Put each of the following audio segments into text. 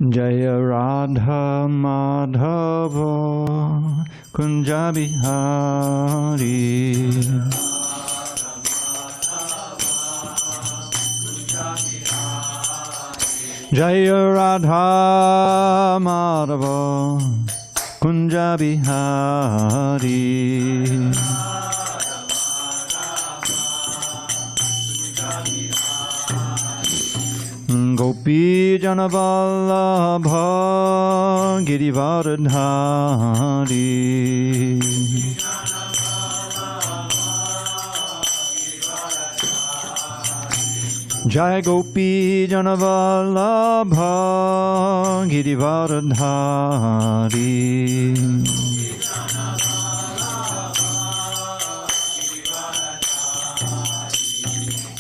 Jaya Radha Madhava Kunja Bihari. Jaya Radha Madhava Kunja Bihari. Gopi Janavallabha Girivardhari. Jai Gopi Janavallabha Girivardhari.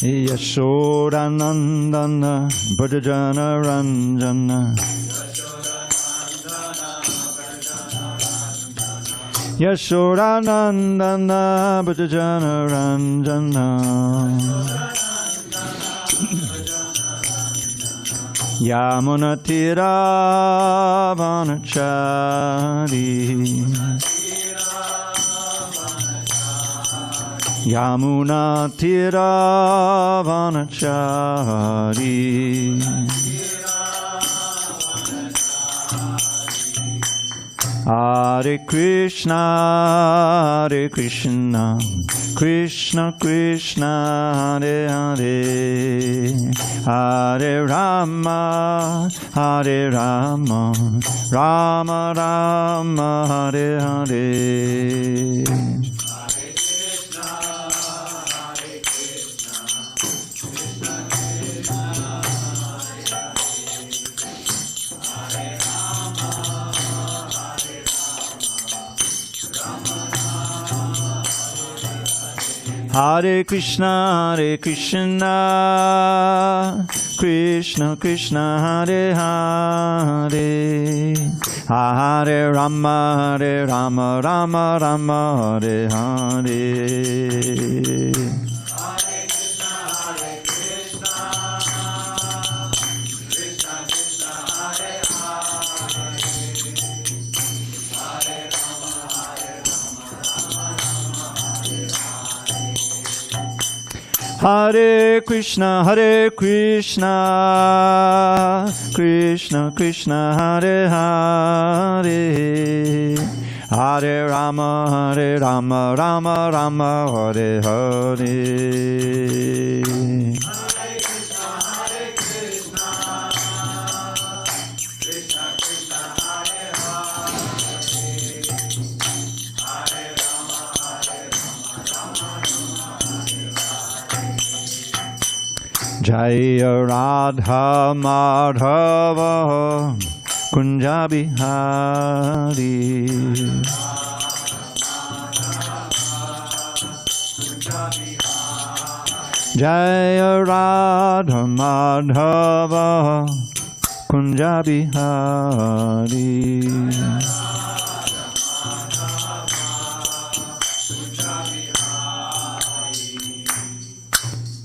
Yashodanandana Bhajana Ranjana. Yashodanandana Bhajana Ranjana. Yamunatira Vanachari. Yamuna Tira Vanachari. Hare Krishna, Hare Krishna, Krishna Krishna, Hare Hare, Hare Rama, Hare Rama, Rama Rama, Hare Hare. Hare Krishna, Hare Krishna, Krishna Krishna, Hare Hare, Hare Rama, Hare Rama, Rama Rama, Hare Hare. Hare Krishna, Hare Krishna, Krishna Krishna, Hare Hare, Hare Rama, Hare Rama, Rama Rama, Hare Hare. Jaya Radha Madhava Kunja Bihari. Jaya Radha Madhava Kunja Bihari.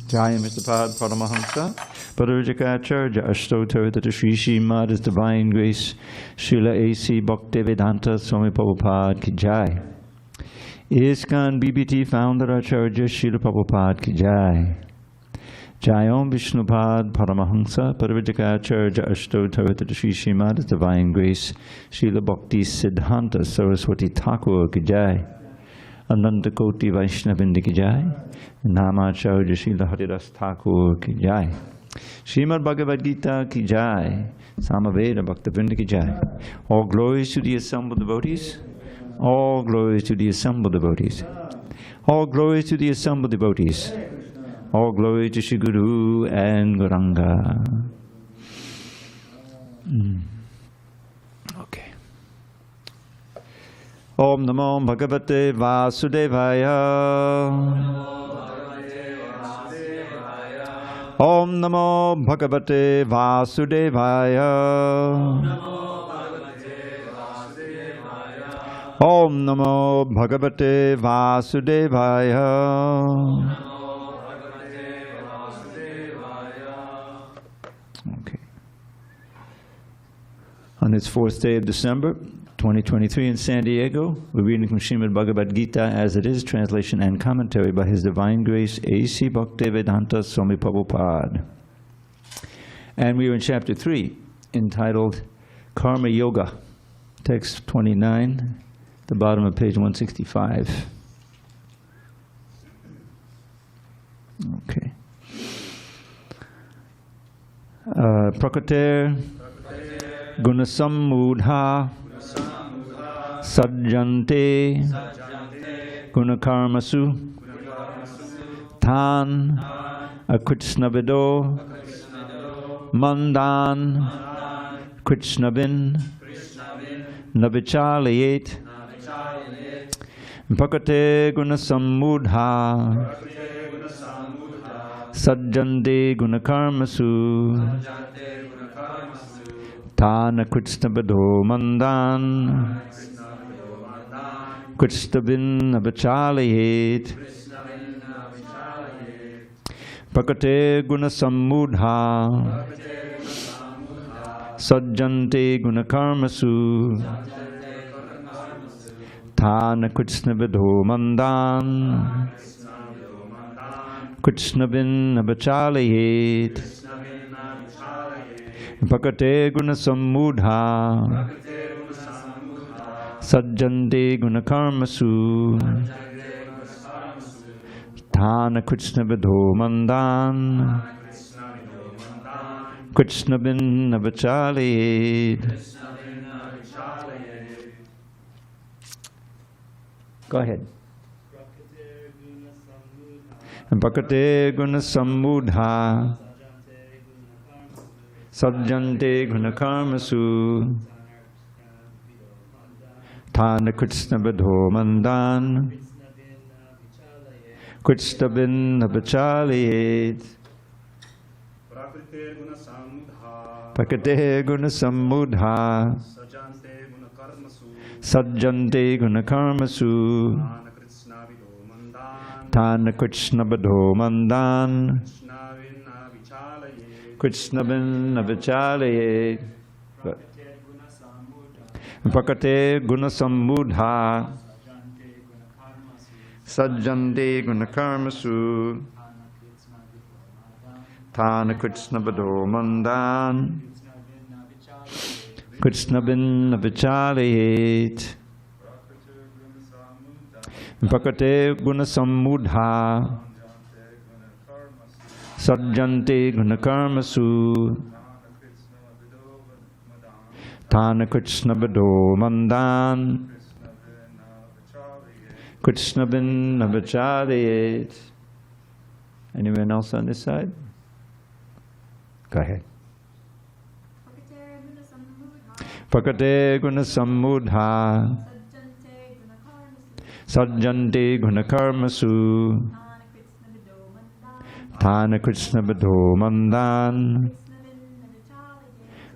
Jaya Mr. Pad Paramahamsa, Bhagavad-gita, Ashtotar, that the Srimad is Divine Grace, Srila A.C. Bhaktivedanta Swami Prabhupada Ki Jai. ISKCON BBT Founder Acharya Srila Prabhupada Ki Jai. Jai Om Vishnupad Paramahamsa, Bhagavad-gita, Ashtotar, that the Srimad is Divine Grace, Srila Bhakti Siddhanta Saraswati Thakur Ki Jai. Ananda Koti Vaishnavindi Ki Jai, Namacharya Srila Haridas Thakur Ki Jai, Srimad Bhagavad Gita Ki Jai, Samaveda Bhaktivinoda Ki Jai. All glories to the assembled devotees, all glories to the assembled devotees, all glories to the assembled devotees, all glory to Shri Guru and Gauranga. Okay. Om Namo Bhagavate Vasudevaya. Om Namo Bhagavate Vasudevaya. Om Namo Bhagavate Vasudevaya. Okay. On this 4th day of December, 2023 in San Diego, we're reading from Srimad Bhagavad Gita as it is, translation and commentary by His Divine Grace A.C. Bhaktivedanta Swami Prabhupada. And we are in chapter 3, entitled Karma Yoga, text 29, the bottom of page 165. Okay. Prakriter Gunasammudha Sajjante Gunakarmasu Tan Akrishnavido Mandan Krishnavin Navichalayet Prakrite Gunasammudha Sajjante Gunakarmasu Tana Krishnavado Mandan Krishnavin Navichalayet Prakrite Gunasammudha Sajjante Gunakarmasu Tana Krishnavado Mandan Krishnavin Navichalayet Prakrite Gunasammudha Sajjante Gunakarmasu Tana Krishnavado Mandan Krishnavin Navichalayet. Go ahead. Prakrite Gunasammudha Sajjante Gunakarmasu Tana Krishnavado Mandan Krishnavin Navichalayet. Prakrite Gunasammudha Sajjante Gunakarmasu Tana Krishnavado Mandan Krishnavin Navichalayet. Prakrite Gunasammudha Sajjante Gunakarmasu Tana Krishnavado Mandan Krishnavin Navichalayet. Prakrite Gunasammudha Sajjante Gunakarmasu Tana Krishnavado Mandan Krishnavin Navichalayet. Anyone else on this side? Go ahead. Prakrite Gunasammudha Sajjante Gunakarmasu Tana Krishnavado Mandan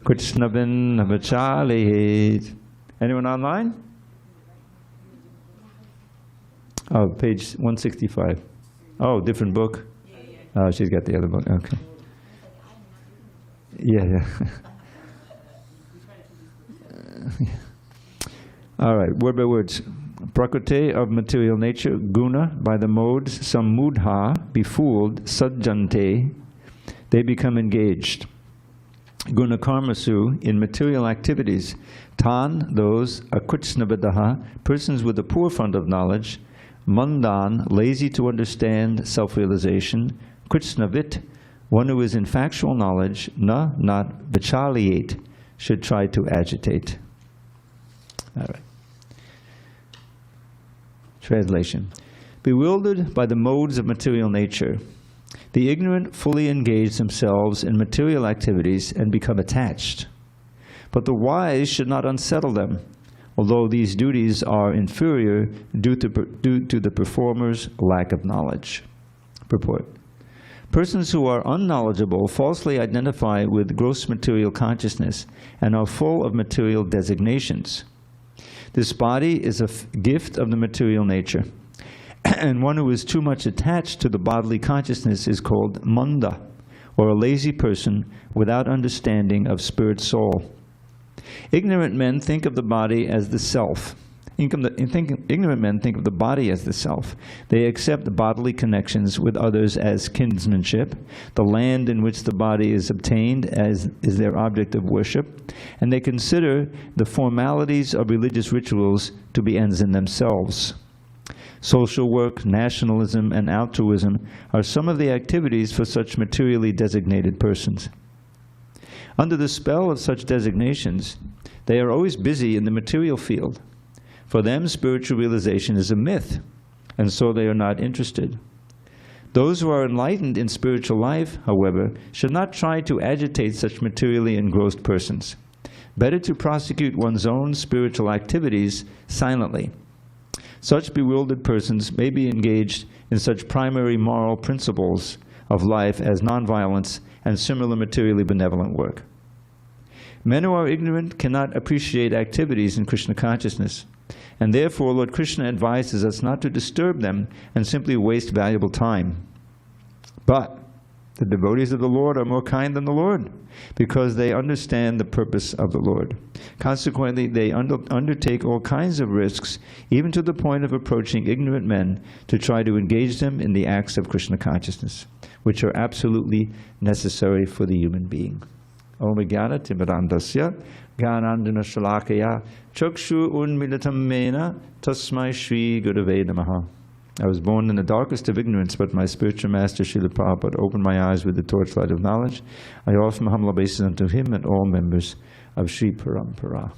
Krishnavin Navichalayet. Anyone online? Oh, page 165. Oh, different book? Oh, she's got the other book. Okay. Yeah. All right, word by words. Prakriti of material nature, guna by the modes, sammudha, befooled, sajjante, they become engaged. Guna karmasu, in material activities, tan, those, akrishnavidaha, persons with a poor fund of knowledge, mandan, lazy to understand self-realization, krishnavit, one who is in factual knowledge, not vichalayet, should try to agitate. All right. Translation. Bewildered by the modes of material nature, the ignorant fully engage themselves in material activities and become attached. But the wise should not unsettle them, although these duties are inferior due to the performer's lack of knowledge. Purport. Persons who are unknowledgeable falsely identify with gross material consciousness and are full of material designations. This body is a gift of the material nature, and one who is too much attached to the bodily consciousness is called manda, or a lazy person without understanding of spirit soul. Ignorant men think of the body as the self. Ignorant men think of the body as the self. They accept bodily connections with others as kinsmanship, the land in which the body is obtained as is their object of worship, and they consider the formalities of religious rituals to be ends in themselves. Social work, nationalism, and altruism are some of the activities for such materially designated persons. Under the spell of such designations, they are always busy in the material field. For them, spiritual realization is a myth, and so they are not interested. Those who are enlightened in spiritual life, however, should not try to agitate such materially engrossed persons. Better to prosecute one's own spiritual activities silently. Such bewildered persons may be engaged in such primary moral principles of life as nonviolence and similar materially benevolent work. Men who are ignorant cannot appreciate activities in Krishna consciousness, and therefore Lord Krishna advises us not to disturb them and simply waste valuable time. But the devotees of the Lord are more kind than the Lord, because they understand the purpose of the Lord. Consequently, they undertake all kinds of risks, even to the point of approaching ignorant men to try to engage them in the acts of Krishna consciousness, which are absolutely necessary for the human being. Om Jnana Timirandasya Jnanandana Shalakaya Chakshu Unmilitam Mena Tasmai Śrī Gurave Namaha. I was born in the darkest of ignorance, but my spiritual master Srila Prabhupada opened my eyes with the torchlight of knowledge. I offer my humble obeisance unto him and all members of Śrī Parampara.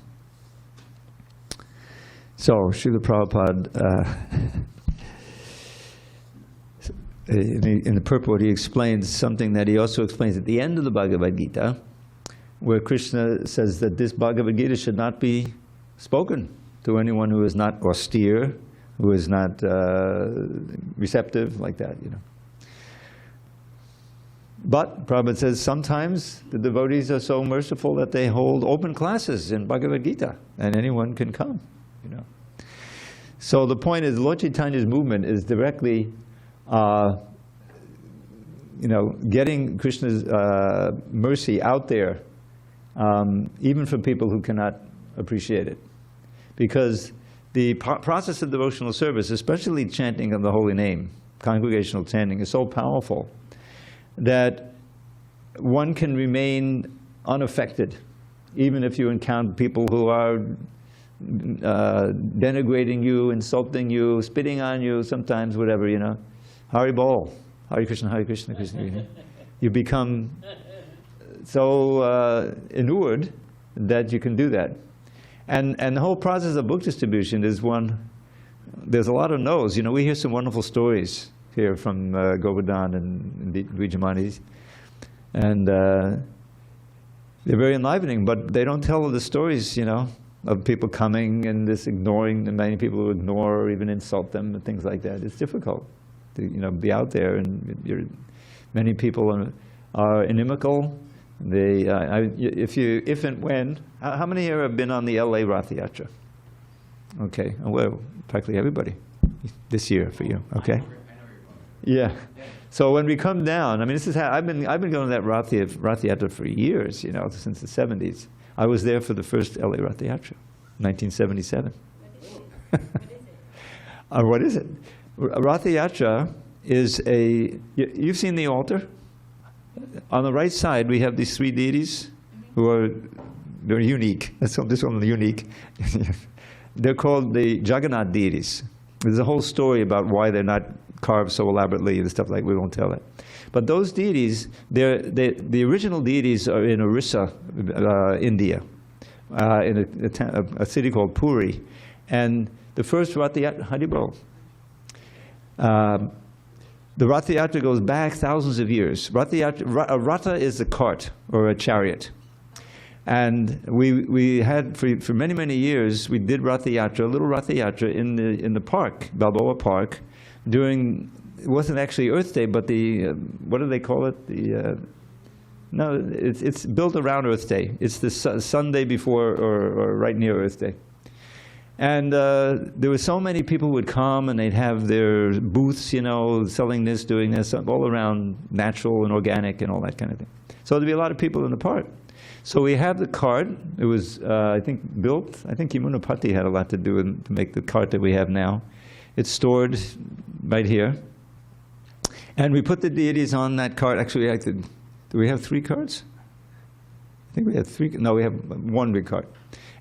So, Srila Prabhupada, in the purport, he explains something that he also explains at the end of the Bhagavad Gita, where Krishna says that this Bhagavad Gita should not be spoken to anyone who is not austere, who is not receptive, like that, you know. But Prabhupada says sometimes the devotees are so merciful that they hold open classes in Bhagavad Gita, and anyone can come, you know. So the point is, Lord Chaitanya's movement is directly, you know, getting Krishna's mercy out there, even for people who cannot appreciate it, because the process of devotional service, especially chanting of the holy name, congregational chanting, is so powerful that one can remain unaffected, even if you encounter people who are denigrating you, insulting you, spitting on you, sometimes whatever, you know. Hari Bol, Hare Krishna, Krishna Krishna. You become so inured that you can do that. And the whole process of book distribution is one, there's a lot of no's. You know, we hear some wonderful stories here from Govardhan and Vijayamani, and they're very enlivening, but they don't tell the stories, you know, of people coming and this ignoring, and many people who ignore or even insult them and things like that. It's difficult to, you know, be out there, and many people are inimical. They, if and when, how many here have been on the LA Rath Yatra? Okay, well, practically everybody this year for you. Okay, yeah. So when we come down, I mean, this is how I've been going to that Rath Yatra for years, you know, since the 70s. I was there for the first LA Rath Yatra, 1977. What is it? Rath Yatra is you've seen the altar? On the right side, we have these three deities they're unique. This one is unique. They're called the Jagannath deities. There's a whole story about why they're not carved so elaborately and stuff like, we won't tell it. But those deities, the original deities are in Orissa, India, in a city called Puri. And the first Rath Yatra, Haribol. The Rath Yatra goes back thousands of years. A Ratha is a cart or a chariot. And we had, for many, many years, we did Rath Yatra, a little Rath Yatra in the park, Balboa Park, during, it wasn't actually Earth Day, but what do they call it? No, it's built around Earth Day. It's the Sunday before or right near Earth Day. And there were so many people who would come, and they'd have their booths, you know, selling this, doing this, all around natural and organic and all that kind of thing. So there'd be a lot of people in the park. So we have the cart. It was, I think, built. I think Yamunapati had a lot to do with, to make the cart that we have now. It's stored right here. And we put the deities on that cart. Actually, do we have 3 carts? I think we have 3. No, we have 1 big cart.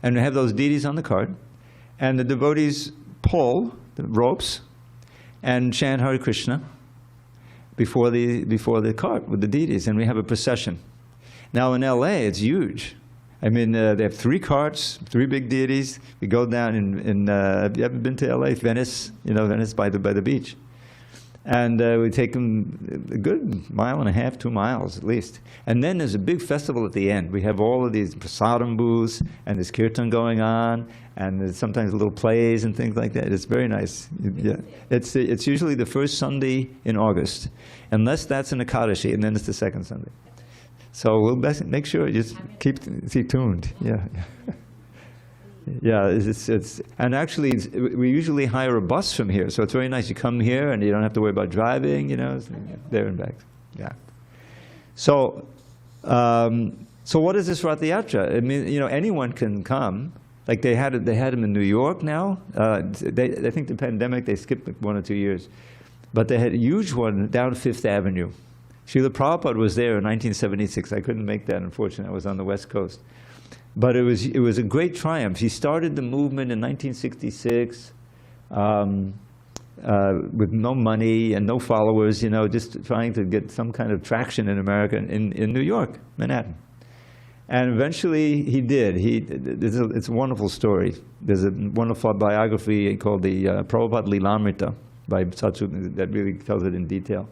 And we have those deities on the cart. And the devotees pull the ropes and chant Hare Krishna before the cart with the deities. And we have a procession. Now in LA, it's huge. I mean, they have 3 carts, 3 big deities. We go down have you ever been to LA? Venice, you know, Venice by the beach. And we take them a good 1.5 miles, 2 miles at least. And then there's a big festival at the end. We have all of these prasadam booths, and there's kirtan going on, and there's sometimes little plays and things like that. It's very nice. Yeah. It's usually the first Sunday in August, unless that's an Ekadashi, and then it's the second Sunday. So we'll make sure you just keep tuned. Yeah. Yeah, and actually, we usually hire a bus from here, so it's very nice. You come here, and you don't have to worry about driving, you know, there and back. Yeah. So, so what is this Rath Yatra? I mean, you know, anyone can come. Like they had them in New York now. I think the pandemic, they skipped 1 or 2 years. But they had a huge one down Fifth Avenue. Srila Prabhupada was there in 1976. I couldn't make that, unfortunately. I was on the West Coast. But it was a great triumph. He started the movement in 1966 with no money and no followers, you know, just trying to get some kind of traction in America, in New York, Manhattan. And eventually he did. It's a wonderful story. There's a wonderful biography called the Prabhupada Lilamrita by Satsu that really tells it in detail.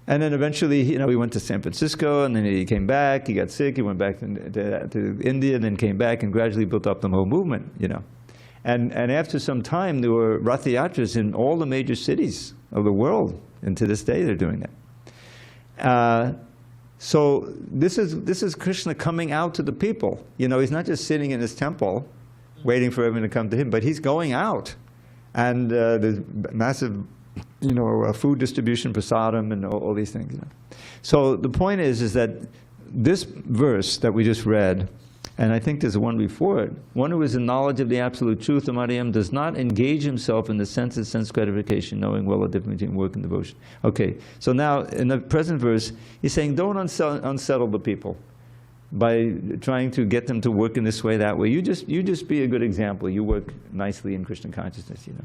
And then eventually, you know, he went to San Francisco, and then he came back. He got sick. He went back to India, and then came back and gradually built up the whole movement, you know. And after some time, there were Rath Yatras in all the major cities of the world, and to this day they're doing that. So this is Krishna coming out to the people. You know, he's not just sitting in his temple, waiting for everyone to come to him, but he's going out, and there's massive, you know, food distribution, prasadam, and all these things. You know. So the point is that this verse that we just read, and I think there's one before it, one who is in knowledge of the absolute truth of Mariam does not engage himself in the sense of sense gratification, knowing well the difference between work and devotion. Okay, so now in the present verse, he's saying don't unsettle the people by trying to get them to work in this way, that way. You just be a good example. You work nicely in Krishna consciousness, you know.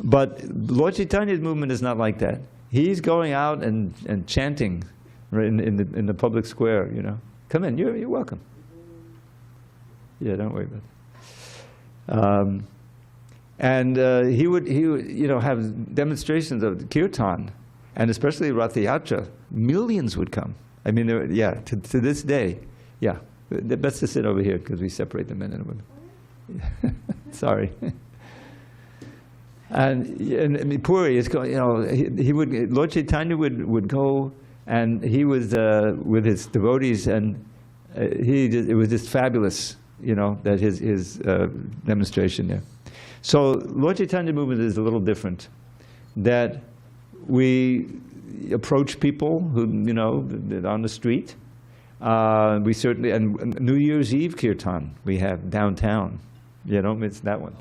But Lord Chaitanya's movement is not like that. He's going out and chanting right in the public square, you know. Come in, you're welcome. Yeah, don't worry about it. And he would you know, have demonstrations of kirtan, and especially Rath Yatra. Millions would come. I mean, yeah, to this day, yeah. Best to sit over here because we separate the men and women. Sorry. And Puri is going, you know, he would, Lord Chaitanya would go, and he was with his devotees, and it was just fabulous, you know, that his demonstration there. So Lord Chaitanya movement is a little different, that we approach people who, you know, on the street. We certainly, and New Year's Eve kirtan we have downtown. You don't miss that one.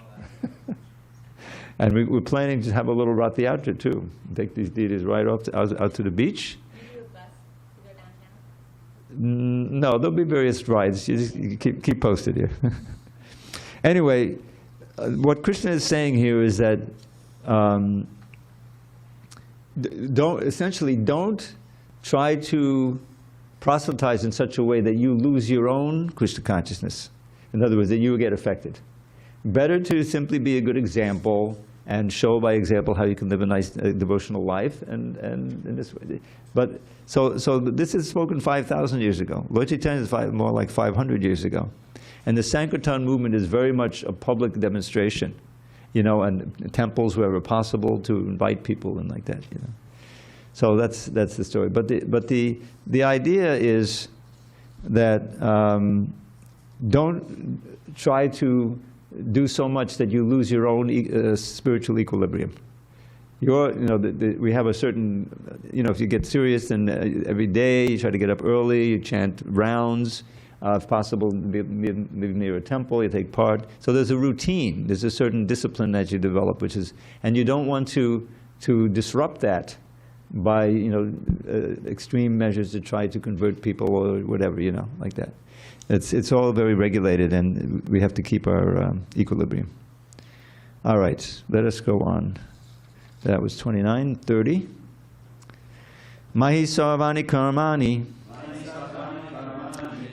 And we're planning to have a little Rath Yatra too. Take these deities right off out to the beach. Do you do a bus to go downtown? No, there'll be various rides. You just keep posted here. Anyway, what Krishna is saying here is that don't try to proselytize in such a way that you lose your own Krishna consciousness. In other words, that you get affected. Better to simply be a good example and show by example how you can live a nice devotional life, and in this way. But so this is spoken 5,000 years ago. Lord Chaitanya is more like 500 years ago, and the Sankirtan movement is very much a public demonstration, you know, and temples wherever possible to invite people and like that, you know. So that's the story. But the idea is that don't try to do so much that you lose your own spiritual equilibrium. we have a certain, if you get serious, then every day you try to get up early, you chant rounds, if possible, live near a temple, you take part. So there's a routine, there's a certain discipline that you develop, and you don't want to disrupt that by, extreme measures to try to convert people or whatever, like that. It's all very regulated, and we have to keep our equilibrium. All right, let us go on. That was 29, 30. Mahi sarvani karmani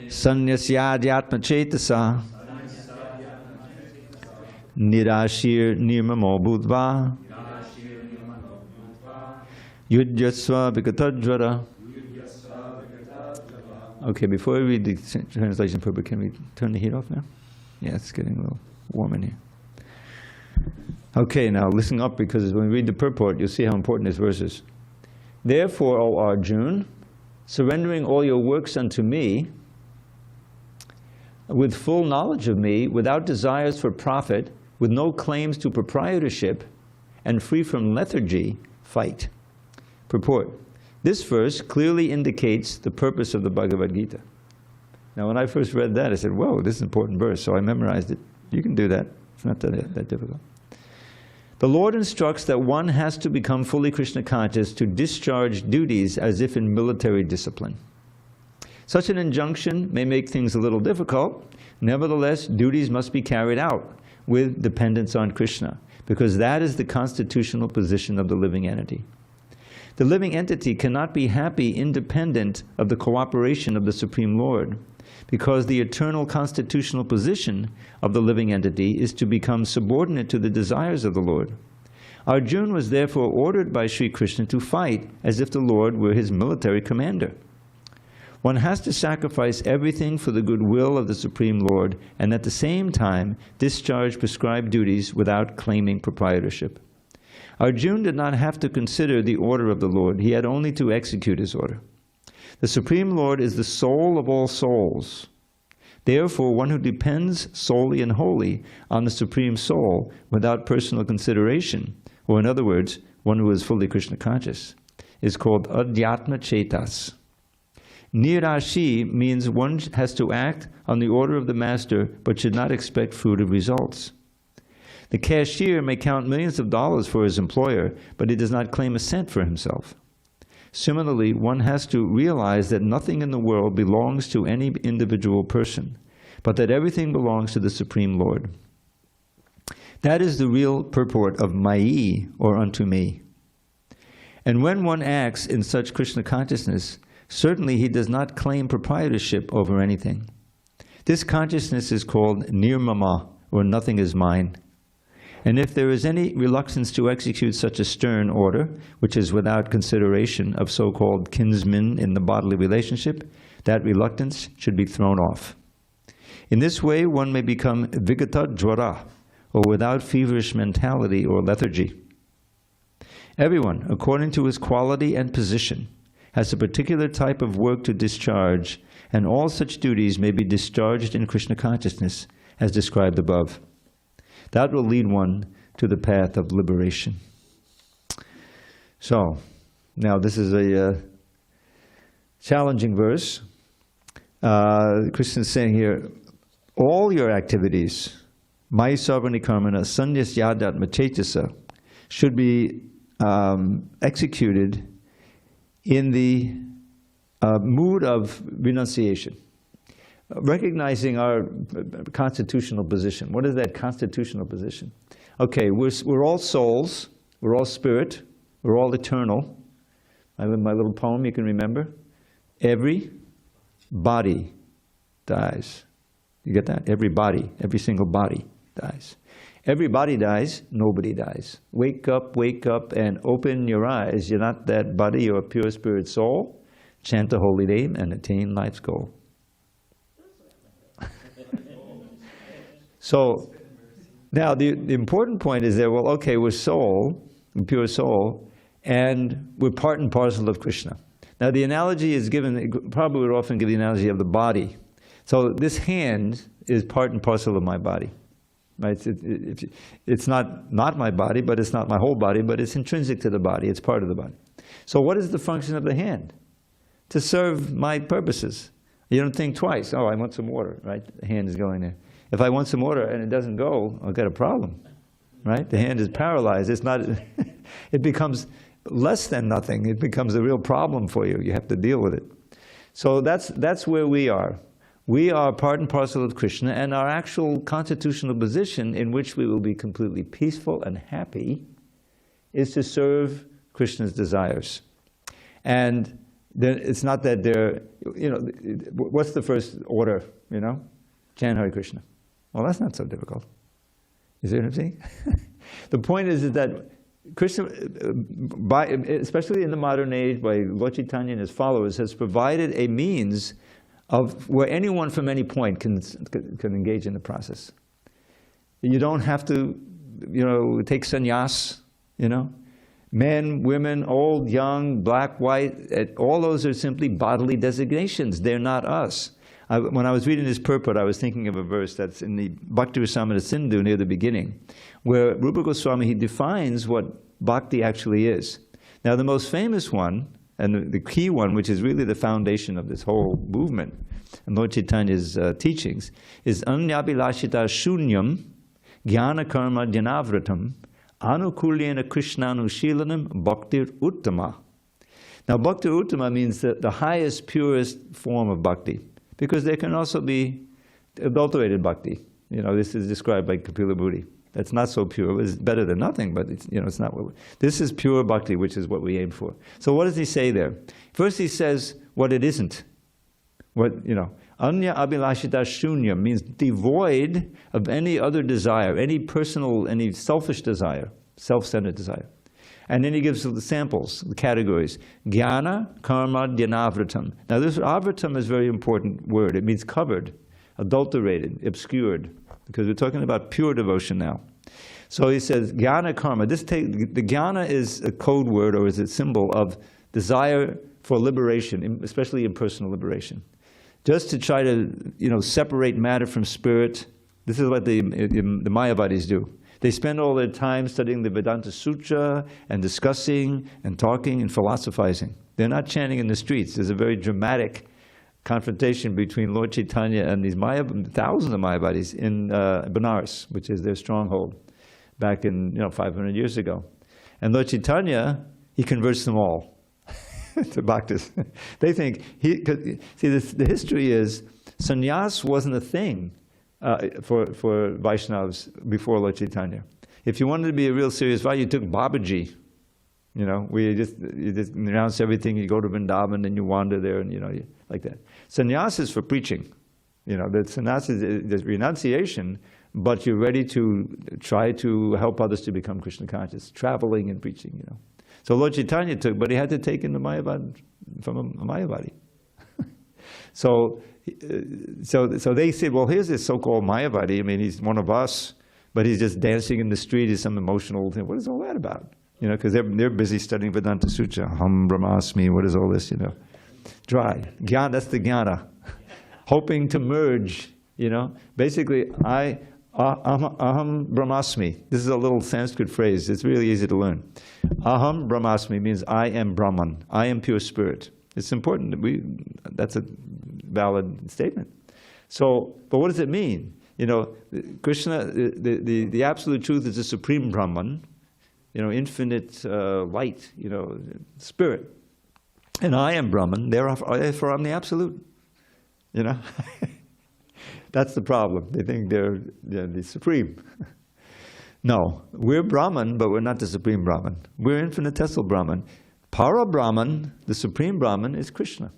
sannyasyadyatma cetasa nirashir nirmamo budva yudhyasva vikatadvara. Okay, before we read the translation, Prabhu, can we turn the heat off now? Yeah, it's getting a little warm in here. Okay, now listen up, because when we read the purport, you'll see how important this verse is. Therefore, O Arjuna, surrendering all your works unto me, with full knowledge of me, without desires for profit, with no claims to proprietorship, and free from lethargy, fight. Purport. This verse clearly indicates the purpose of the Bhagavad Gita. Now, when I first read that, I said, whoa, this is an important verse, so I memorized it. You can do that. It's not that difficult. The Lord instructs that one has to become fully Krishna conscious to discharge duties as if in military discipline. Such an injunction may make things a little difficult. Nevertheless, duties must be carried out with dependence on Krishna, because that is the constitutional position of the living entity. The living entity cannot be happy independent of the cooperation of the Supreme Lord, because the eternal constitutional position of the living entity is to become subordinate to the desires of the Lord. Arjuna was therefore ordered by Śrī Kṛṣṇa to fight as if the Lord were his military commander. One has to sacrifice everything for the goodwill of the Supreme Lord, and at the same time discharge prescribed duties without claiming proprietorship. Arjuna did not have to consider the order of the Lord, he had only to execute his order. The Supreme Lord is the soul of all souls. Therefore, one who depends solely and wholly on the Supreme Soul without personal consideration, or in other words, one who is fully Krishna conscious, is called adhyatma chetas. Nirashi means one has to act on the order of the master but should not expect fruitive results. The cashier may count millions of dollars for his employer, but he does not claim a cent for himself. Similarly, one has to realize that nothing in the world belongs to any individual person, but that everything belongs to the Supreme Lord. That is the real purport of Mayi, or unto me. And when one acts in such Krishna consciousness, certainly he does not claim proprietorship over anything. This consciousness is called nirmama, or nothing is mine. And if there is any reluctance to execute such a stern order, which is without consideration of so-called kinsmen in the bodily relationship, that reluctance should be thrown off. In this way, one may become vigata jvara, or without feverish mentality or lethargy. Everyone, according to his quality and position, has a particular type of work to discharge, and all such duties may be discharged in Krishna consciousness, as described above. That will lead one to the path of liberation. So, now this is a challenging verse. Krishna is saying here, all your activities, Maya Sarvani Karmana Sannyasyadatma Cetasa, should be executed in the mood of renunciation. Recognizing our constitutional position. What is that constitutional position? Okay, we're all souls, we're all spirit, we're all eternal. My little poem you can remember. Every body dies. You get that? Every body, every single body dies. Everybody dies, nobody dies. Wake up, and open your eyes. You're not that body, you're a pure spirit soul. Chant the holy name and attain life's goal. So, now the important point is that, well, okay, we're soul, pure soul, and we're part and parcel of Krishna. Now the analogy is given, probably would often give the analogy of the body. So this hand is part and parcel of my body. right? It's not my body, but it's not my whole body, but it's intrinsic to the body. It's part of the body. So what is the function of the hand? To serve my purposes. You don't think twice. Oh, I want some water, right? The hand is going there. If I want some water and it doesn't go, I've got a problem, right? The hand is paralyzed. It's not, it becomes less than nothing. It becomes a real problem for you. You have to deal with it. So that's where we are. We are part and parcel of Krishna, and our actual constitutional position in which we will be completely peaceful and happy is to serve Krishna's desires. And then it's not that they're, what's the first order, Chant Hare Krishna. Well, that's not so difficult. You see what I'm saying? The point is that Krishna, especially in the modern age, by Lord Chaitanya and his followers, has provided a means of where anyone from any point can engage in the process. You don't have to, take sannyas, Men, women, old, young, black, white, all those are simply bodily designations. They're not us. When I was reading this purport, I was thinking of a verse that's in the Bhakti Rasamrita Sindhu near the beginning, where Rupa Goswami, he defines what bhakti actually is. Now, the most famous one, and the key one, which is really the foundation of this whole movement, and Lord Chaitanya's teachings, is Anyabhilashita Shunyam Jnana Karma Dhyanavratam Anukulyena Krishnanushilanam Bhaktir Uttama. Now, Bhaktir Uttama means the highest, purest form of bhakti, because there can also be adulterated bhakti. This is described by Kapila Buddhi. That's not so pure. It's better than nothing, but it's not what this is pure bhakti, which is what we aim for. So what does he say there? First he says what it isn't. Anya abhilashita shunya means devoid of any other desire, any personal, any selfish desire, self-centered desire. And then he gives the samples, the categories. Jnana, karma, dhyanavratam. Now this avratam is a very important word. It means covered, adulterated, obscured, because we're talking about pure devotion now. So he says, jnana, karma. The jnana is a code word, or is a symbol of desire for liberation, especially impersonal liberation. Just to try to, separate matter from spirit. This is what the Mayavadis do. They spend all their time studying the Vedanta Sutra and discussing and talking and philosophizing. They're not chanting in the streets. There's a very dramatic confrontation between Lord Chaitanya and these thousands of Mayavadis in Benares, which is their stronghold, back in 500 years ago. And Lord Chaitanya, he converts them all to bhaktas. They think, the history is, sannyas wasn't a thing for Vaishnavas before Lord Chaitanya. If you wanted to be a real serious Vaishnava, you took Babaji. You just renounce everything, you go to Vrindavan and you wander there, and like that. Sannyas is for preaching. The sannyas is renunciation, but you're ready to try to help others to become Krishna conscious, traveling and preaching, So Lord Chaitanya took, but he had to take in the Mayavad from a Mayavadi. So they said, well, here's this so-called Mayavadi. I mean, he's one of us, but he's just dancing in the street. He's some emotional thing. What is all that about? Because they're busy studying Vedanta Sutra. Hum Brahmasmi. What is all this? Dry. Jnana, that's the jnana. Hoping to merge. Basically, Aham Brahmasmi. This is a little Sanskrit phrase. It's really easy to learn. Aham Brahmasmi means I am Brahman. I am pure spirit. It's important that that's a valid statement. So, but what does it mean? Krishna, the absolute truth is the supreme Brahman, infinite light, spirit. And I am Brahman, therefore I'm the absolute. That's the problem. They think they're the supreme. No, we're Brahman, but we're not the supreme Brahman. We're infinitesimal Brahman. Para Brahman, the supreme Brahman, is Krishna.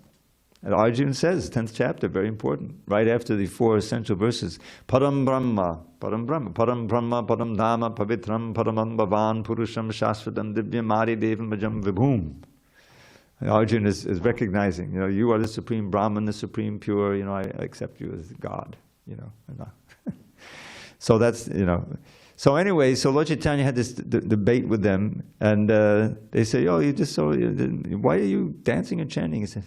And Arjuna says, 10th chapter, very important, right after the 4 essential verses. Param Brahma, Param Brahma, Param Brahma, Param Dhamma, Pavitram, Paramam Bhavan, Purusham, Shasvatam, Divyam, Adi Devam, Bhajam, Vibhum. Arjuna is recognizing, you are the supreme Brahman, the supreme pure, I accept you as God, So that's, So anyway, so Lord Chaitanya had this debate with them, and they say, why are you dancing and chanting? He says,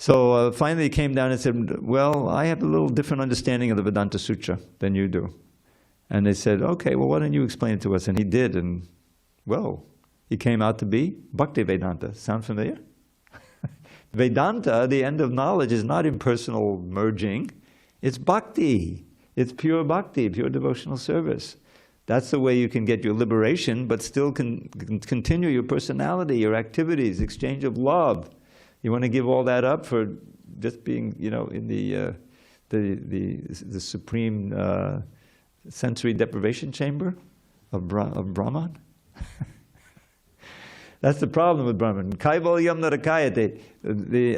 So finally he came down and said, well, I have a little different understanding of the Vedanta Sutra than you do. And they said, okay, well, why don't you explain it to us? And he did, and well, he came out to be Bhakti Vedanta. Sound familiar? Vedanta, the end of knowledge, is not impersonal merging. It's bhakti. It's pure bhakti, pure devotional service. That's the way you can get your liberation, but still continue your personality, your activities, exchange of love. You want to give all that up for just being, you know, in the supreme sensory deprivation chamber of Brahman? That's the problem with Brahman. Kaivalyam narakayate. The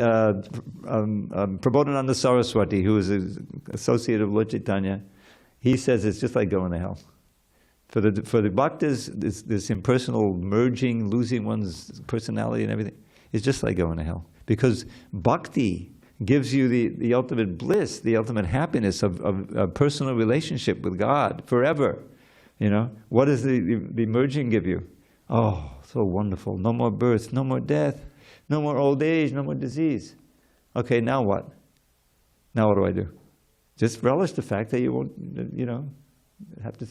Prabodhananda Saraswati, who is an associate of Lord Chaitanya, he says it's just like going to hell. For the bhaktas, this impersonal merging, losing one's personality and everything, is just like going to hell. Because bhakti gives you the ultimate bliss, the ultimate happiness of a personal relationship with God forever. You know, what does the merging give you? Oh, so wonderful. No more birth, no more death, no more old age, no more disease. Okay, now what? Now what do I do? Just relish the fact that you won't, you know, have to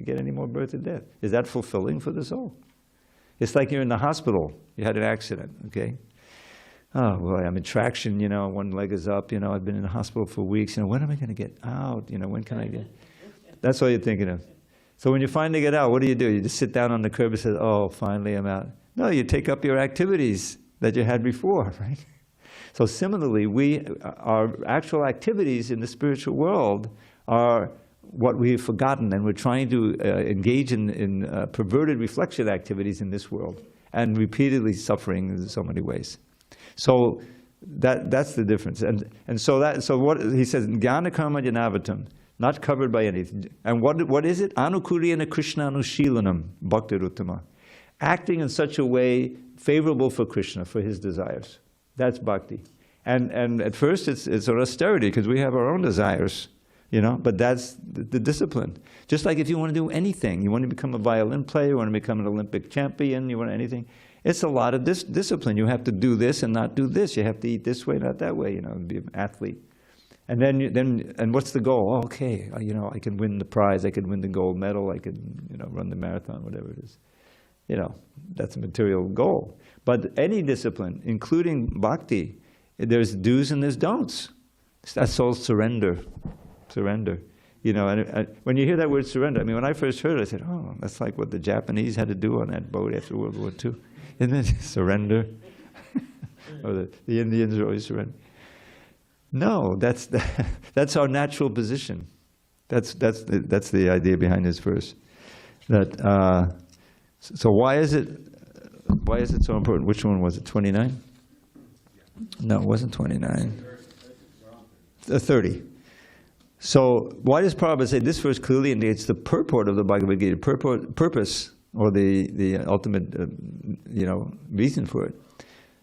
get any more birth or death. Is that fulfilling for the soul? It's like you're in the hospital. You had an accident, okay? Oh, boy, I'm in traction, you know, one leg is up, you know, I've been in the hospital for weeks, you know, when am I going to get out? You know, when can I get... That's all you're thinking of. So when you finally get out, what do? You just sit down on the curb and say, oh, finally I'm out. No, you take up your activities that you had before, right? So similarly, our actual activities in the spiritual world are what we've forgotten, and we're trying to engage in perverted reflection activities in this world, and repeatedly suffering in so many ways. So that's the difference. And so what he says, jnana karma janavatam, not covered by anything. And what is it? Anukuriyana Krishna anushilanam bhaktiruttama. Acting in such a way favorable for Krishna, for his desires. That's bhakti. And at first it's an austerity, because we have our own desires, you know, but that's the discipline. Just like if you want to do anything, you want to become a violin player, you want to become an Olympic champion, you want anything, it's a lot of discipline. You have to do this and not do this. You have to eat this way, not that way, you know, and be an athlete. And then what's the goal? Oh, okay, you know, I can win the prize, I can win the gold medal, I can, you know, run the marathon, whatever it is. You know, that's a material goal. But any discipline, including bhakti, there's do's and there's don'ts. That's all surrender. Surrender. You know, and when you hear that word surrender, I mean, when I first heard it, I said, oh, that's like what the Japanese had to do on that boat after World War II. Isn't it? Surrender. Or the Indians are always surrender. No, that's our natural position. That's the idea behind this verse. That so why is it so important? Which one was it? 29? No, it wasn't 29. 30. So why does Prabhupada say this verse clearly indicates the purport of the Bhagavad Gita, purpose, or the ultimate you know, reason for it?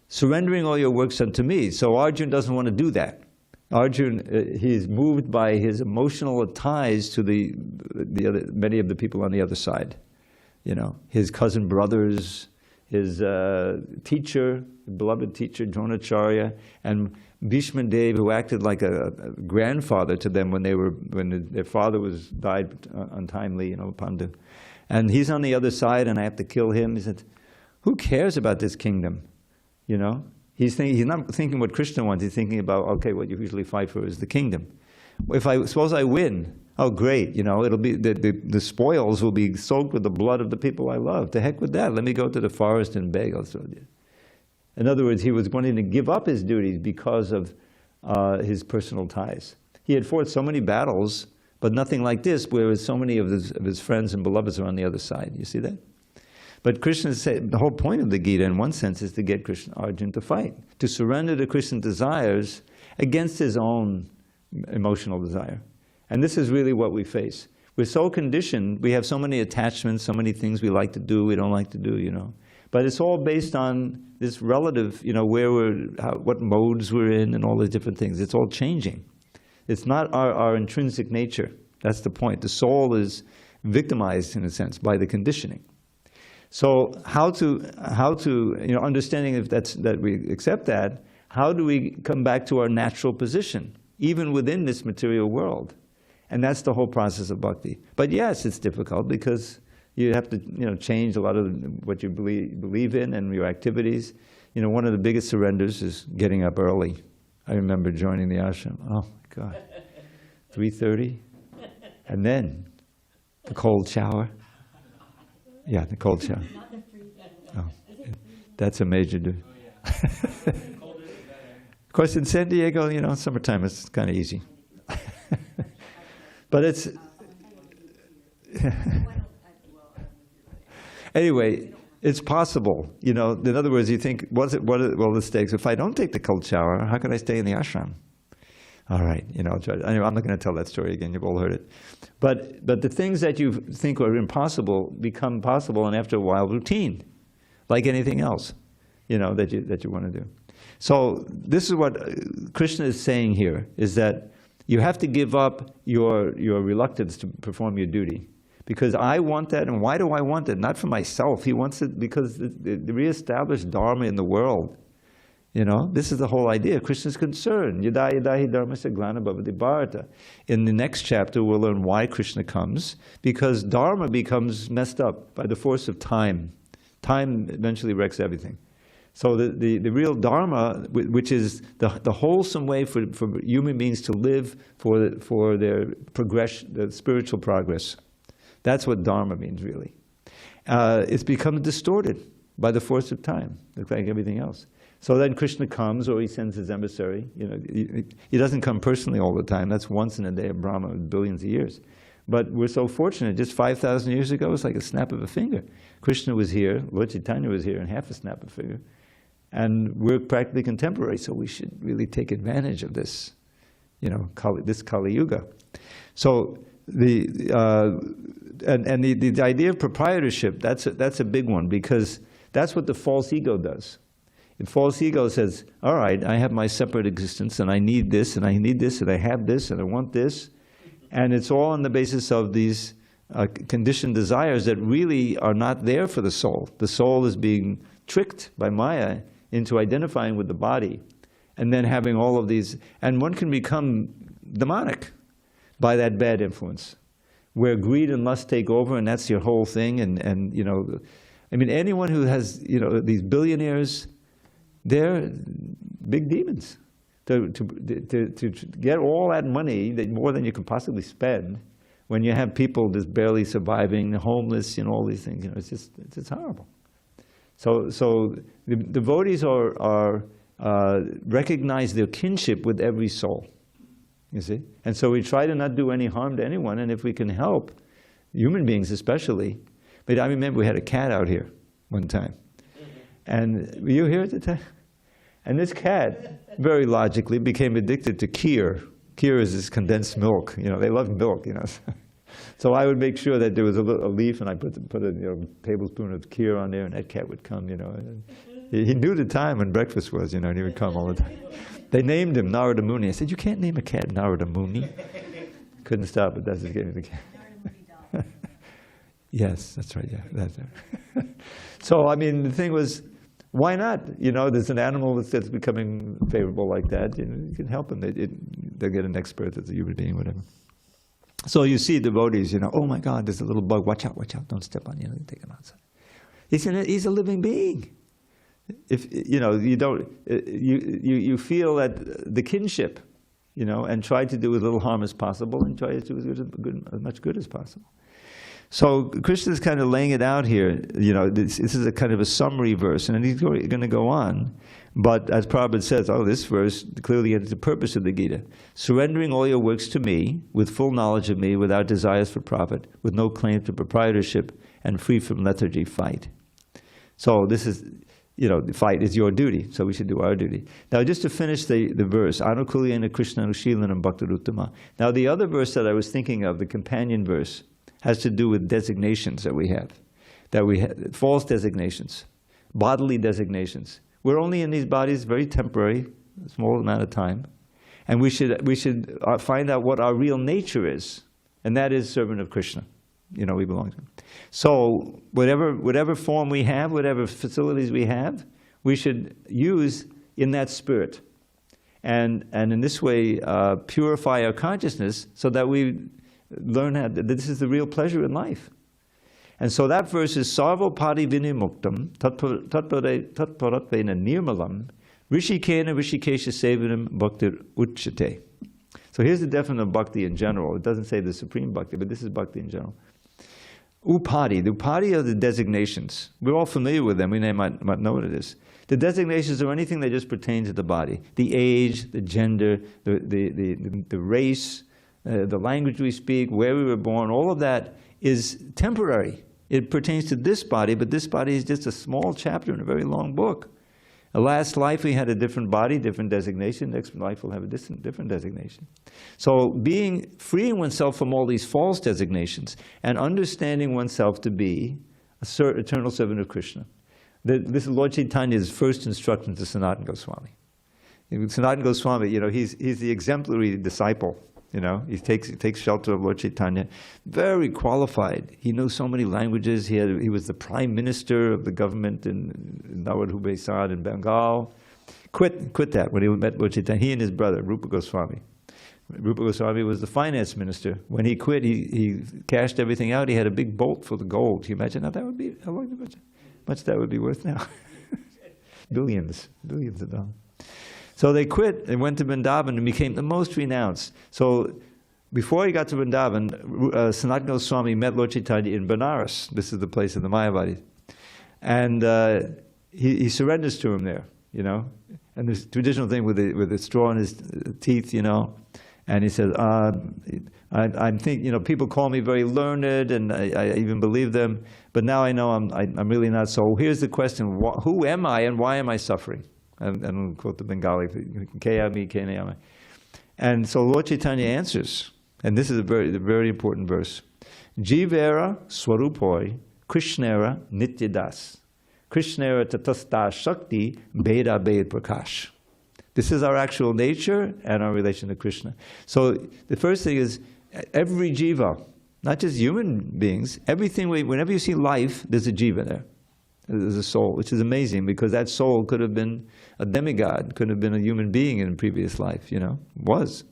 Surrendering all your works unto me. So Arjuna doesn't want to do that. Arjuna, he's moved by his emotional ties to many of the people on the other side. You know, his cousin brothers, his teacher, beloved teacher, Dronacharya, and Bhishma Dev, who acted like a grandfather to them when their father died untimely, you know, Pandu. And he's on the other side, and I have to kill him. He said, who cares about this kingdom? You know? He's not thinking what Krishna wants. He's thinking about, okay, what you usually fight for is the kingdom. Suppose I win, oh great, you know, it'll be the spoils will be soaked with the blood of the people I love. To heck with that. Let me go to the forest and beg. In other words, he was wanting to give up his duties because of his personal ties. He had fought so many battles, but nothing like this, whereas so many of his friends and beloveds are on the other side. You see that? But Krishna said, the whole point of the Gita, in one sense, is to get Arjuna to fight, to surrender to Krishna's desires against his own emotional desire. And this is really what we face. We're so conditioned, we have so many attachments, so many things we like to do, we don't like to do, you know. But it's all based on this relative, you know, what modes we're in and all these different things. It's all changing. It's not our intrinsic nature. That's the point. The soul is victimized, in a sense, by the conditioning. So how to you know, understanding that we accept that, How do we come back to our natural position, even within this material world? And that's the whole process of bhakti. But yes, it's difficult because you have to, change a lot of what you believe in and your activities. One of the biggest surrenders is getting up early. I remember joining the ashram. Oh my God, 3:30, and then the cold shower. Yeah, the cold shower. Oh, that's a major do. Of course, in San Diego, summertime is kind of easy. But it's anyway. It's possible, In other words, you think, what are the stakes? If I don't take the cold shower, how can I stay in the ashram? All right, I'll try. Anyway, I'm not going to tell that story again. You've all heard it. But the things that you think are impossible become possible, and after a while, routine, like anything else, that you want to do. So this is what Krishna is saying here: is that you have to give up your reluctance to perform your duty. Because I want that, and why do I want it? Not for myself. He wants it because the reestablished Dharma in the world. This is the whole idea. Krishna's concerned. Yada yada hi dharmasya glana bhavati bharata. In the next chapter, we'll learn why Krishna comes. Because Dharma becomes messed up by the force of time. Time eventually wrecks everything. So the real Dharma, which is the wholesome way for human beings to live for their progression, the spiritual progress. That's what Dharma means, really. It's become distorted by the force of time, like everything else. So then Krishna comes, or he sends his emissary. He doesn't come personally all the time. That's once in a day of Brahma, billions of years. But we're so fortunate. Just 5,000 years ago, it's like a snap of a finger. Krishna was here, Lord Chaitanya was here in half a snap of a finger. And we're practically contemporary, so we should really take advantage of this, this Kali Yuga. So the idea of proprietorship, that's a big one, because that's what the false ego does. The false ego says, all right, I have my separate existence, and I need this, and I need this, and I have this, and I want this. And it's all on the basis of these conditioned desires that really are not there for the soul. The soul is being tricked by Maya into identifying with the body, and then having all of these, and one can become demonic by that bad influence, where greed and lust take over, and that's your whole thing. And anyone who has, these billionaires, they're big demons. To get all that money, more than you can possibly spend, when you have people just barely surviving, homeless, all these things, it's just horrible. So the devotees recognize their kinship with every soul. You see? And so we try to not do any harm to anyone, and if we can help, human beings especially. But I remember we had a cat out here one time. And were you here at the time? And this cat, very logically, became addicted to kheer. Kheer is this condensed milk. They love milk, So I would make sure that there was a leaf, and I put a tablespoon of kheer on there, and that cat would come, And he knew the time when breakfast was, and he would come all the time. They named him Narada Muni. I said, you can't name a cat Narada Muni. Couldn't stop it. That's just gave me the cat. Yes, that's right. Yeah, that's right. So the thing was, why not? There's an animal that's becoming favorable like that. You can help them. They'll get an expert as a human being, whatever. So you see devotees, oh my God, there's a little bug. Watch out! Don't step on it. Take him outside. He's a living being. If you don't, you feel that the kinship, and try to do as little harm as possible, and try to do as much good as possible. So Krishna is kind of laying it out here. This is a kind of a summary verse, and then he's going to go on. But as Prabhupada says, this verse clearly gets the purpose of the Gita. Surrendering all your works to me, with full knowledge of me, without desires for profit, with no claim to proprietorship, and free from lethargy, fight. So this is, the fight is your duty, so we should do our duty. Now just to finish the verse, Anukulyena Krishna Anushilanam Bhaktaruttama. Now the other verse that I was thinking of, the companion verse, has to do with designations that we have. False designations, bodily designations. We're only in these bodies very temporary, a small amount of time, and we should find out what our real nature is, and that is servant of Krishna. We belong to him. So whatever form we have, whatever facilities we have, we should use in that spirit. And in this way, purify our consciousness so that we learn that this is the real pleasure in life. And so that verse is Sarvopati Vinimuktam Tatparatvena Nirmalam Rishikena Rishikesha Sevanam Bhaktir Uchate. So here's the definition of bhakti in general. It doesn't say the supreme bhakti, but this is bhakti in general. Upadi. The upadi are the designations. We're all familiar with them. We might know what it is. The designations are anything that just pertain to the body. The age, the gender, the race, the language we speak, where we were born, all of that is temporary. It pertains to this body, but this body is just a small chapter in a very long book. The last life we had a different body, different designation. Next life will have a different designation. So freeing oneself from all these false designations and understanding oneself to be an eternal servant of Krishna. This is Lord Chaitanya's first instruction to Sanatana Goswami. Sanatana Goswami, he's the exemplary disciple. He takes shelter of Lord Chaitanya. Very qualified. He knows so many languages. He was the prime minister of the government in Nawadhubay Sad in Bengal. Quit that when he met Lord Chaitanya. He and his brother, Rupa Goswami. Rupa Goswami was the finance minister. When he quit, he cashed everything out. He had a big bolt full of gold. Can you imagine how much that would be worth now? Billions of dollars. So they quit and went to Vrindavan and became the most renounced. So before he got to Vrindavan, Sanatana Goswami met Lord Chaitanya in Benares. This is the place of the Mayavadis. And he surrenders to him there, And this traditional thing with the straw in his teeth, And he says, I'm thinking, people call me very learned, and I even believe them. But now I know I'm really not so. Here's the question: who am I, and why am I suffering? And I'll quote the Bengali, and so Lord Chaitanya answers, and this is a very important verse. Jivera swarupoi Krishnera nityadas. Krishnera tatasta shakti beda bed prakash. This is our actual nature and our relation to Krishna. So the first thing is, every jiva, not just human beings, everything, whenever you see life, there's a jiva there. There's a soul, which is amazing, because that soul could have been a demigod, could have been a human being in a previous life, was.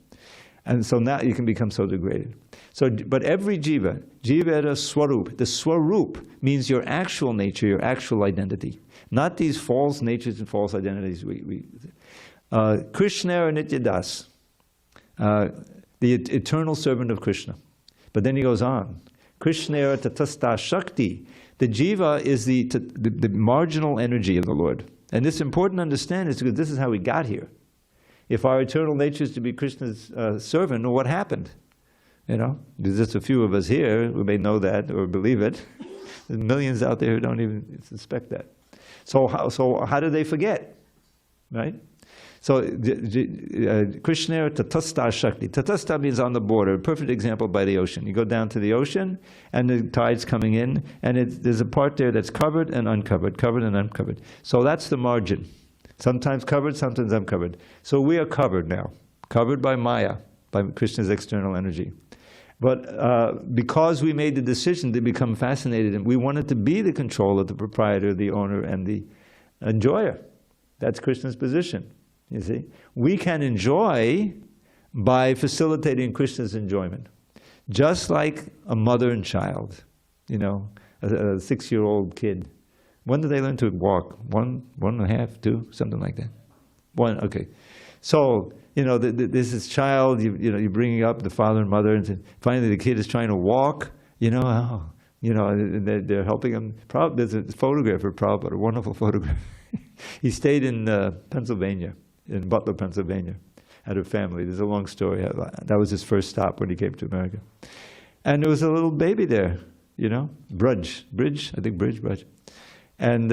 And so now you can become so degraded. So, but every jiva, jivera swarup, the swarup means your actual nature, your actual identity. Not these false natures and false identities. Krishna Nityadas, the eternal servant of Krishna. But then he goes on. Krishna Tatasta Shakti. The jiva is the marginal energy of the Lord. And this is important to understand, is because this is how we got here. If our eternal nature is to be Krishna's servant, well, what happened? There's just a few of us here who may know that or believe it. There's millions out there who don't even suspect that. So how do they forget? Right? So Krishna Tatasta Shakti. Tatasta means on the border. A perfect example by the ocean. You go down to the ocean, and the tide's coming in, and there's a part there that's covered and uncovered, covered and uncovered. So that's the margin. Sometimes covered, sometimes uncovered. So we are covered now, covered by Maya, by Krishna's external energy. But because we made the decision to become fascinated, and we wanted to be the controller, the proprietor, the owner, and the enjoyer. That's Krishna's position. You see, we can enjoy by facilitating Krishna's enjoyment, just like a mother and child. A 6-year-old kid. When do they learn to walk? 1.5, 2, something like that. 1, okay. So this is child. You're bringing up the father and mother, and finally the kid is trying to walk. They're helping him. There's a photograph of Prabhupada, a wonderful photograph. He stayed in Pennsylvania. In Butler, Pennsylvania, had a family. There's a long story. That was his first stop when he came to America. And there was a little baby there, Bridge. And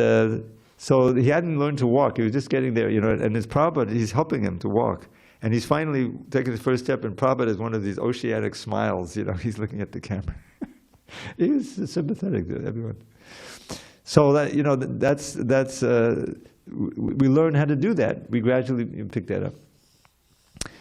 so he hadn't learned to walk. He was just getting there, and his Prabhupada, he's helping him to walk. And he's finally taking his first step, and Prabhupada has one of these oceanic smiles, he's looking at the camera. He was sympathetic to everyone. So that, we learn how to do that. We gradually pick that up.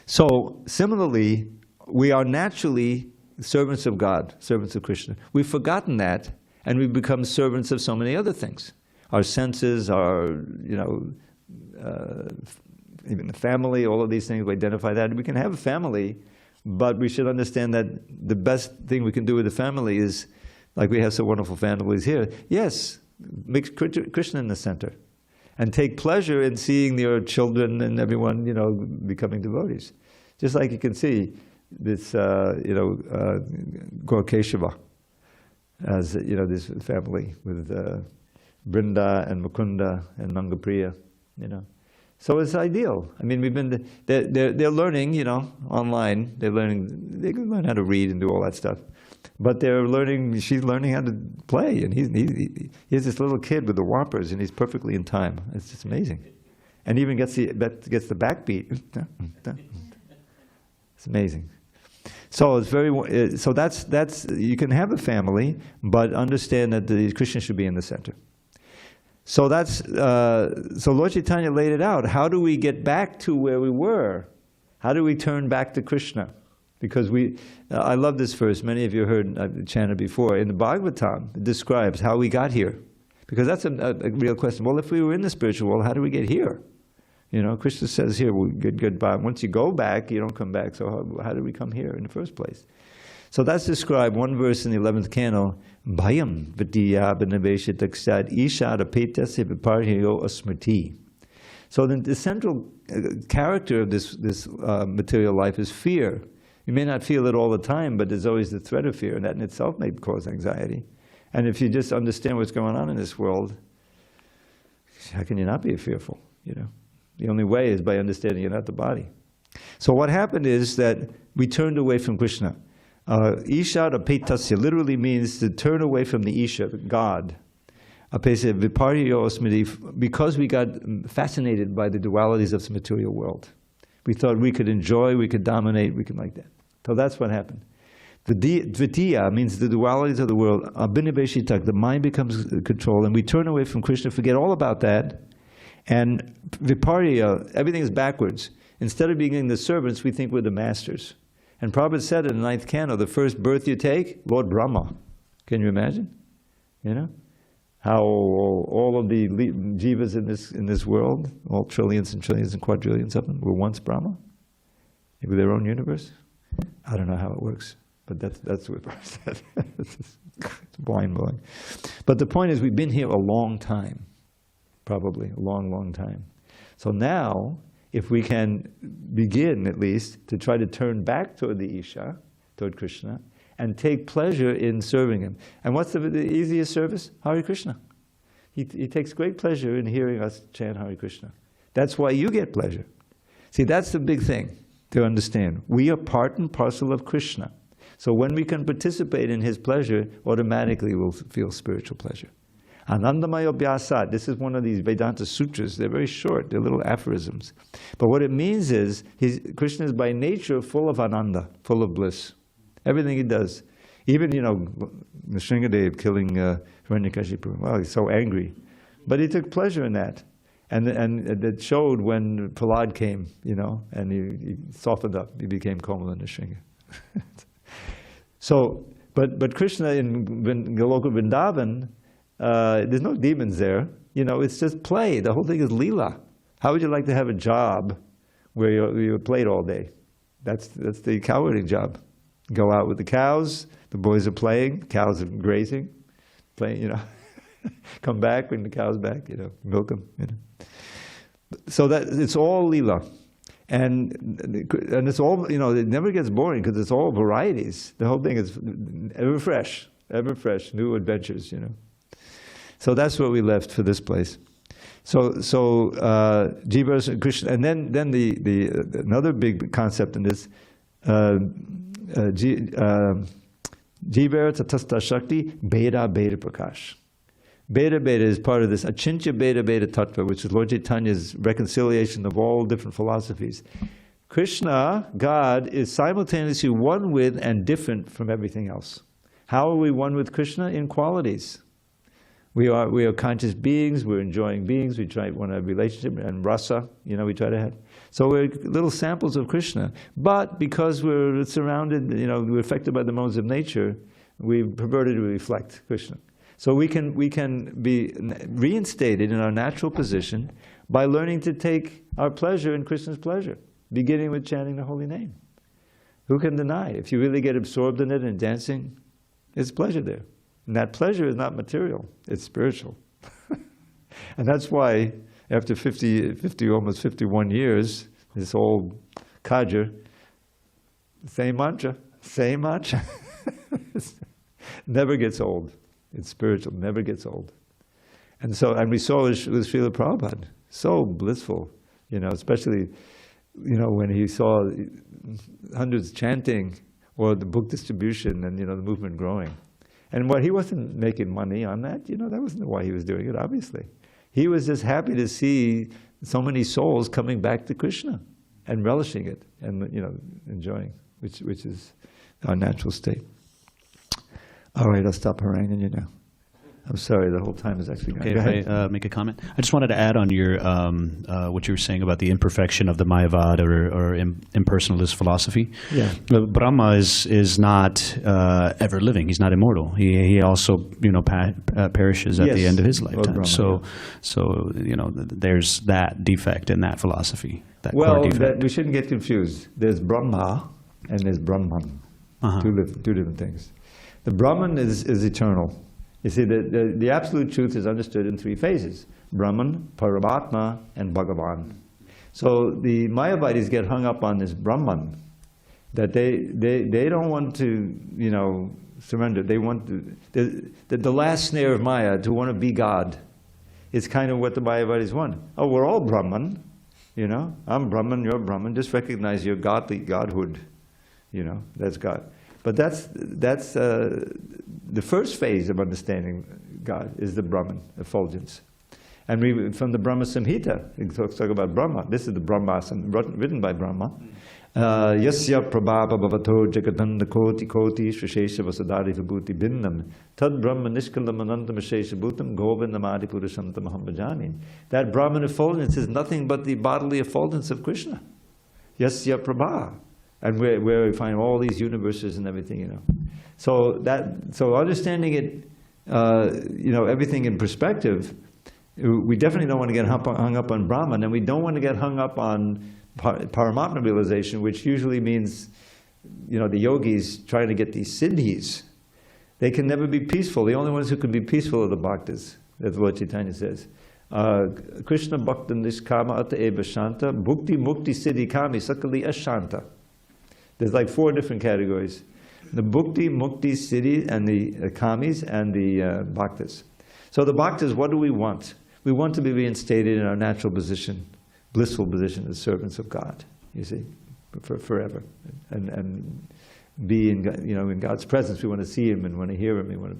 So similarly, we are naturally servants of God, servants of Krishna. We've forgotten that, and we've become servants of so many other things. Our senses, our even the family, all of these things, we identify that. We can have a family, but we should understand that the best thing we can do with the family is, like we have some wonderful families here, yes, make Krishna in the center. And take pleasure in seeing your children and everyone, becoming devotees. Just like you can see this, Gaurkeshava, as, this family with Brinda and Mukunda and Mangapriya, So it's ideal. I mean, they're learning, online. They can learn how to read and do all that stuff. But she's learning how to play. And he's this little kid with the whoppers, and he's perfectly in time. It's just amazing. And even gets the backbeat. It's amazing. So that's you can have a family, but understand that the Krishna should be in the center. So so Lord Chaitanya laid it out. How do we get back to where we were? How do we turn back to Krishna? Because I love this verse. Many of you heard I've chanted before. In the Bhagavatam, it describes how we got here. Because that's a real question. Well, if we were in the spiritual world, how do we get here? Krishna says here, we get goodbye. Once you go back, you don't come back. So how did we come here in the first place? So that's described, one verse in the 11th canto, Bhayam Vidya Binaveshitaksad Ishad Apetasya Viparhiyo Asmriti. So the central character of this material life is fear. You may not feel it all the time, but there's always the threat of fear, and that in itself may cause anxiety. And if you just understand what's going on in this world, how can you not be fearful? The only way is by understanding you're not the body. So what happened is that we turned away from Krishna. Isha apetasya literally means to turn away from the Isha, God. Apesya viparyo asmriti, because we got fascinated by the dualities of the material world. We thought we could enjoy, we could dominate, we could like that. So that's what happened. The Dvitiya means the dualities of the world. Abhiniveshitak, the mind becomes controlled, and we turn away from Krishna, forget all about that. And Viparya, everything is backwards. Instead of being the servants, we think we're the masters. And Prabhupada said in the 9th canto, the first birth you take, Lord Brahma. Can you imagine? How all of the jivas in this world, all trillions and trillions and quadrillions of them, were once Brahma? With their own universe? I don't know how it works, but that's what Prabhupada said. It's mind-blowing. But the point is, we've been here a long time. Probably a long, long time. So now, if we can begin, at least, to try to turn back toward the Isha, toward Krishna, and take pleasure in serving Him. And what's the easiest service? Hare Krishna. He takes great pleasure in hearing us chant Hare Krishna. That's why you get pleasure. See, that's the big thing to understand. We are part and parcel of Krishna. So when we can participate in His pleasure, automatically we'll feel spiritual pleasure. Anandamaya Bhyasat. This is one of these Vedanta sutras. They're very short. They're little aphorisms. But what it means is, Krishna is by nature full of ananda, full of bliss. Everything he does. Even, Nrsingadev killing Hiranyakashipu. Well, he's so angry. But he took pleasure in that. And it showed when Prahlad came, and he softened up. He became Komala Nrsinga. So, but Krishna in Goloka Vrindavan, there's no demons there. It's just play. The whole thing is lila. How would you like to have a job where you're played all day? That's the cowherding job. Go out with the cows. The boys are playing. Cows are grazing. Playing, Come back when the cow's back. Milk them. So that it's all lila, and it's all it never gets boring because it's all varieties. The whole thing is ever fresh, new adventures. So that's what we left for this place. So Jivas and Krishna, and then another big concept in this, Jivar Tatasta Shakti Beda Beda Prakash. Beda Beda is part of this Achintya Beda Beda Tattva, which is Lord Chaitanya's reconciliation of all different philosophies. Krishna, God, is simultaneously one with and different from everything else. How are we one with Krishna? In qualities. We are conscious beings, we're enjoying beings, we want to have a relationship, and rasa, we try to have. So we're little samples of Krishna. But because we're surrounded, we're affected by the modes of nature, we've perverted to reflect Krishna. So we can be reinstated in our natural position by learning to take our pleasure in Krishna's pleasure, beginning with chanting the holy name. Who can deny? If you really get absorbed in it and dancing, it's pleasure there. And that pleasure is not material, it's spiritual. And that's why after 50, almost 51 years, this old Kaja, same mantra, never gets old. It's spiritual, never gets old. And so, and we saw with Srila Prabhupada, so blissful, you know, especially, you know, when he saw hundreds chanting or the book distribution and, you know, the movement growing. And what he wasn't making money on that, you know, that wasn't why he was doing it, obviously. He was just happy to see so many souls coming back to Krishna and relishing it and, you know, enjoying, which is our natural state. All right, I'll stop haranguing you now. I'm sorry, the whole time is actually going. Okay, if I make a comment. I just wanted to add on your what you were saying about the imperfection of the Mayavad or impersonalist philosophy. Yeah. Brahma is not ever living. He's not immortal. He also, you know, perishes at the end of his lifetime. Brahma, so you know, there's that defect in that philosophy. That well, core defect. we shouldn't get confused. There's Brahma and there's Brahman. Two different things. The Brahman is eternal. You see, the absolute truth is understood in three phases: Brahman, Paramatma, and Bhagavan. So the Mayavadis get hung up on this Brahman, that they don't want to, you know, surrender. They want to, the last snare of Maya, to want to be God. It's kind of what the Mayavadis want. Oh, we're all Brahman, you know. I'm Brahman, you're Brahman. Just recognize your godhood, you know. That's God. But that's the first phase of understanding God is the Brahman, effulgence. And from the Brahma Samhita, we talk about Brahma. This is the Brahma written by Brahma. Yasya prabhava bhavato jagatanda koti koti shrishesha vasadari vibhuti binnam tad brahma nishkalam anantam shesha bhutam govindamadi purushantam aham bhajami. That Brahman effulgence is nothing but the bodily effulgence of Krishna. Yasya prabha. And where we find all these universes and everything, you know. So understanding it, you know, everything in perspective, we definitely don't want to get hung up on Brahman, and we don't want to get hung up on Paramatma realization, which usually means, you know, the yogis trying to get these siddhis. They can never be peaceful. The only ones who can be peaceful are the bhaktas. That's what Chaitanya says. Krishna bhakta nishkama ata eva shanta bhukti mukti siddhi kami sakali ashanta. There's like 4 different categories: the bhukti, mukti, siddhi, and the kamis, and the bhaktas. So the bhaktas, what do we want? We want to be reinstated in our natural position, blissful position as servants of God. You see, for forever, and be in, you know, in God's presence. We want to see Him and want to hear Him. We want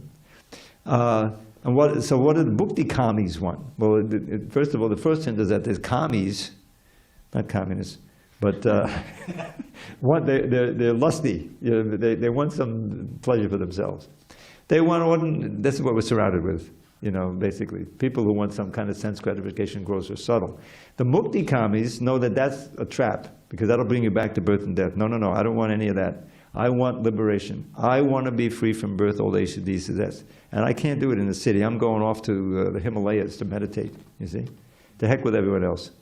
to. So what do the bhukti kamis want? Well, first of all, the first hint is that there's kamis, not communists. But they're lusty. You know, they want some pleasure for themselves. They want. This is what we're surrounded with. You know, basically, people who want some kind of sense gratification, gross or subtle. The mukti kamis know that that's a trap, because that'll bring you back to birth and death. No, I don't want any of that. I want liberation. I want to be free from birth, old age, disease. And I can't do it in the city. I'm going off to the Himalayas to meditate. You see, to heck with everyone else.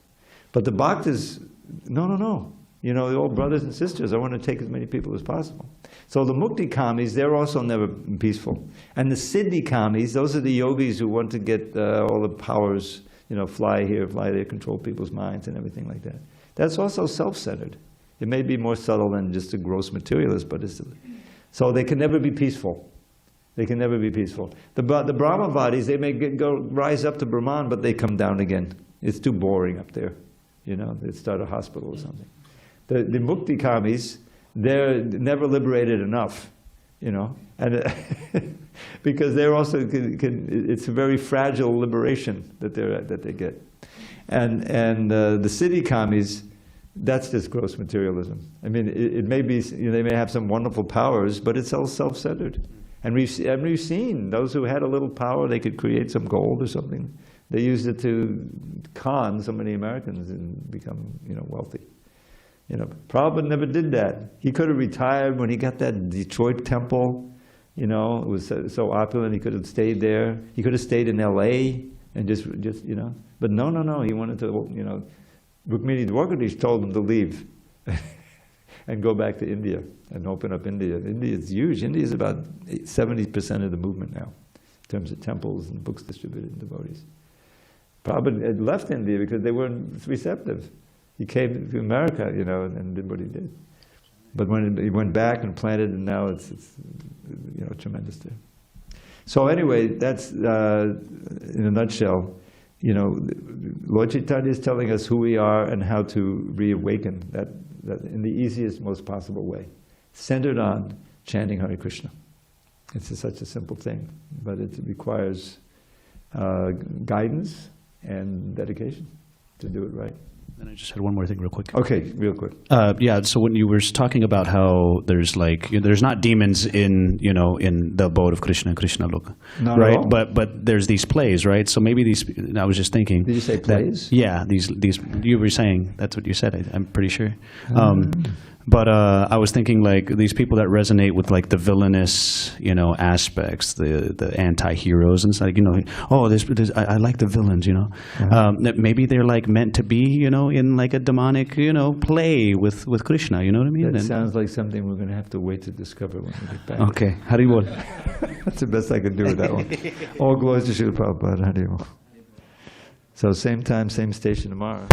But the bhaktas. No. You know, the old brothers and sisters, I want to take as many people as possible. So the mukti kamis, they're also never peaceful. And the siddhi kamis, those are the yogis who want to get all the powers, you know, fly here, fly there, control people's minds and everything like that. That's also self-centered. It may be more subtle than just a gross materialist, but it's... So they can never be peaceful. They can never be peaceful. The Brahmavadis, they may rise up to Brahman, but they come down again. It's too boring up there. You know, they'd start a hospital or something. The mukti kamis, they're never liberated enough, you know, and because they're also it's a very fragile liberation that they get, and the siddhi kamis, that's just gross materialism. I mean, it may be, you know, they may have some wonderful powers, but it's all self-centered, and we've seen those who had a little power, they could create some gold or something. They used it to con so many Americans and become, you know, wealthy. You know, Prabhupada never did that. He could have retired when he got that Detroit temple. You know, it was so opulent. He could have stayed there. He could have stayed in L.A. and just you know. But no, he wanted to, you know, Rukmini Dwarkadish told him to leave and go back to India and open up India. India is huge. India is about 70% of the movement now, in terms of temples and books distributed and devotees. Prabhupada had left India because they weren't receptive. He came to America, you know, and did what he did. But when he went back and planted, and now it's you know, tremendous there. So anyway, that's in a nutshell. You know, Lord Chaitanya is telling us who we are and how to reawaken that in the easiest, most possible way, centered on chanting Hare Krishna. It's such a simple thing, but it requires guidance and dedication to do it right. And I just had one more thing real quick. Okay, real quick. Yeah, so when you were talking about how there's like, there's not demons in, you know, in the abode of Krishna and Krishna Loka, right? But there's these plays, right? So maybe these, I was just thinking. Did you say plays? Yeah, these, you were saying, that's what you said, I'm pretty sure. But I was thinking like these people that resonate with like the villainous, you know, aspects, the anti-heroes and stuff, like, you know, oh, I like the villains, you know. That maybe they're like meant to be, you know, in like a demonic, you know, play with Krishna, you know what I mean? That sounds like something we're going to have to wait to discover when we get back. Okay, Haribol. That's the best I could do with that one. All glories to Srila Prabhupada, Haribol. So same time, same station tomorrow.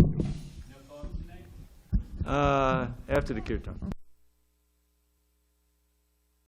After the kirtan.